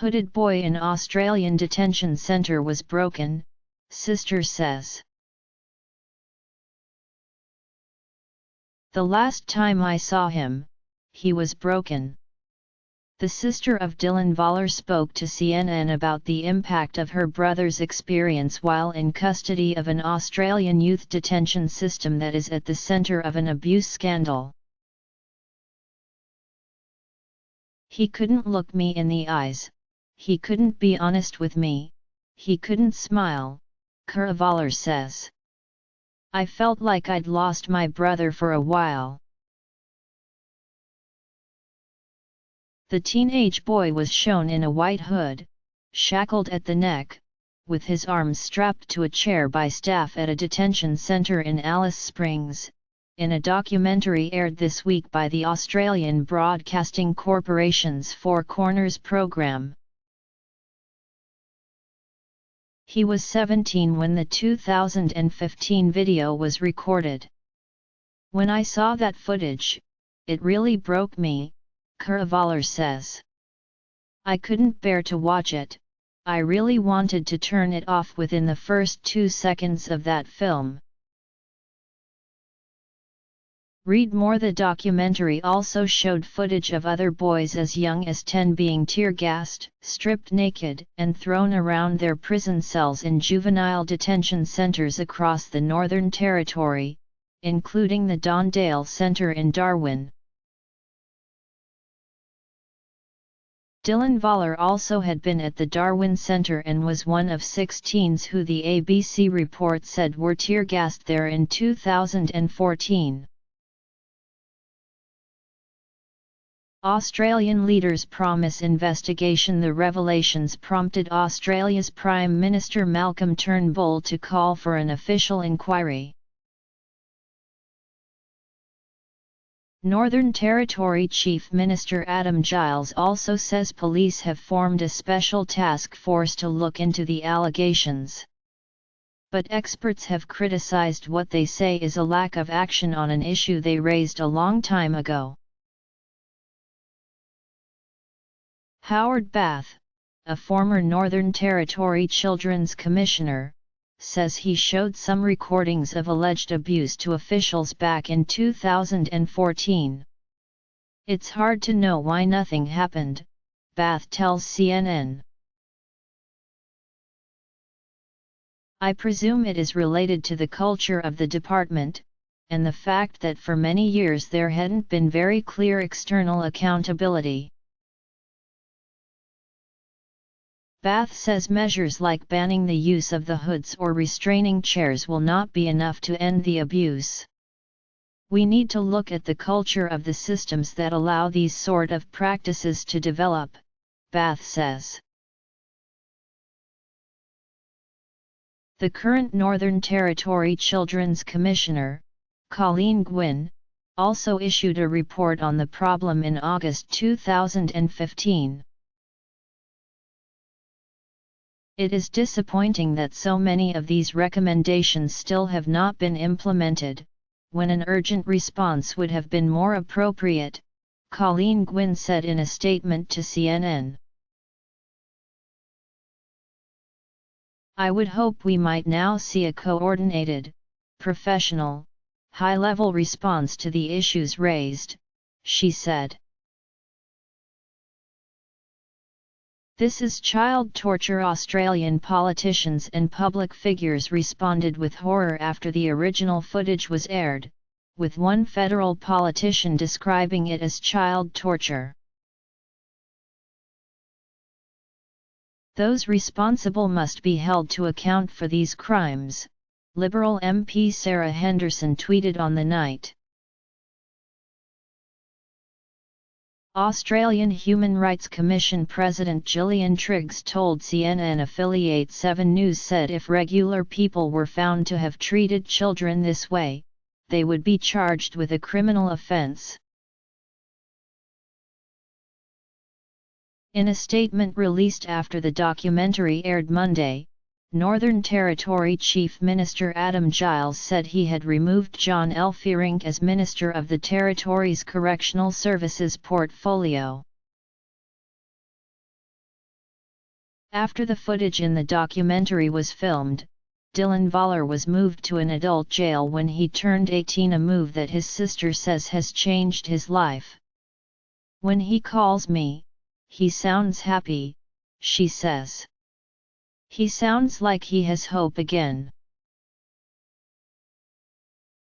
hooded boy in Australian detention centre was broken, sister says. The last time I saw him, he was broken. The sister of Dylan Voller spoke to CNN about the impact of her brother's experience while in custody of an Australian youth detention system that is at the centre of an abuse scandal. He couldn't look me in the eyes, he couldn't be honest with me, he couldn't smile, Voller says. I felt like I'd lost my brother for a while. The teenage boy was shown in a white hood, shackled at the neck, with his arms strapped to a chair by staff at a detention centre in Alice Springs, in a documentary aired this week by the Australian Broadcasting Corporation's Four Corners programme. He was 17 when the 2015 video was recorded. When I saw that footage, it really broke me, Voller says. I couldn't bear to watch it, I really wanted to turn it off within the first 2 seconds of that film. Read more. The documentary also showed footage of other boys as young as 10 being tear-gassed, stripped naked, and thrown around their prison cells in juvenile detention centres across the Northern Territory, including the Don Dale Centre in Darwin. Dylan Voller also had been at the Darwin Centre and was one of 6 teens who the ABC report said were tear-gassed there in 2014. Australian leaders promise investigation. The revelations prompted Australia's Prime Minister Malcolm Turnbull to call for an official inquiry. Northern Territory Chief Minister Adam Giles also says police have formed a special task force to look into the allegations. But experts have criticised what they say is a lack of action on an issue they raised a long time ago. Howard Bath, a former Northern Territory Children's Commissioner, says he showed some recordings of alleged abuse to officials back in 2014. It's hard to know why nothing happened, Bath tells CNN. I presume it is related to the culture of the department, and the fact that for many years there hadn't been very clear external accountability. Bath says measures like banning the use of the hoods or restraining chairs will not be enough to end the abuse. We need to look at the culture of the systems that allow these sort of practices to develop, Bath says. The current Northern Territory Children's Commissioner, Colleen Gwynne, also issued a report on the problem in August 2015. It is disappointing that so many of these recommendations still have not been implemented, when an urgent response would have been more appropriate, Colleen Gwynne said in a statement to CNN. I would hope we might now see a coordinated, professional, high-level response to the issues raised, she said. This is child torture. Australian politicians and public figures responded with horror after the original footage was aired, with one federal politician describing it as child torture. Those responsible must be held to account for these crimes, Liberal MP Sarah Henderson tweeted on the night. Australian Human Rights Commission President Gillian Triggs told CNN affiliate 7 News said if regular people were found to have treated children this way, they would be charged with a criminal offence. In a statement released after the documentary aired Monday, Northern Territory Chief Minister Adam Giles said he had removed John Fearing as Minister of the Territory's Correctional Services portfolio. After the footage in the documentary was filmed, Dylan Voller was moved to an adult jail when he turned 18, a move that his sister says has changed his life. "When he calls me, he sounds happy," she says. "He sounds like he has hope again."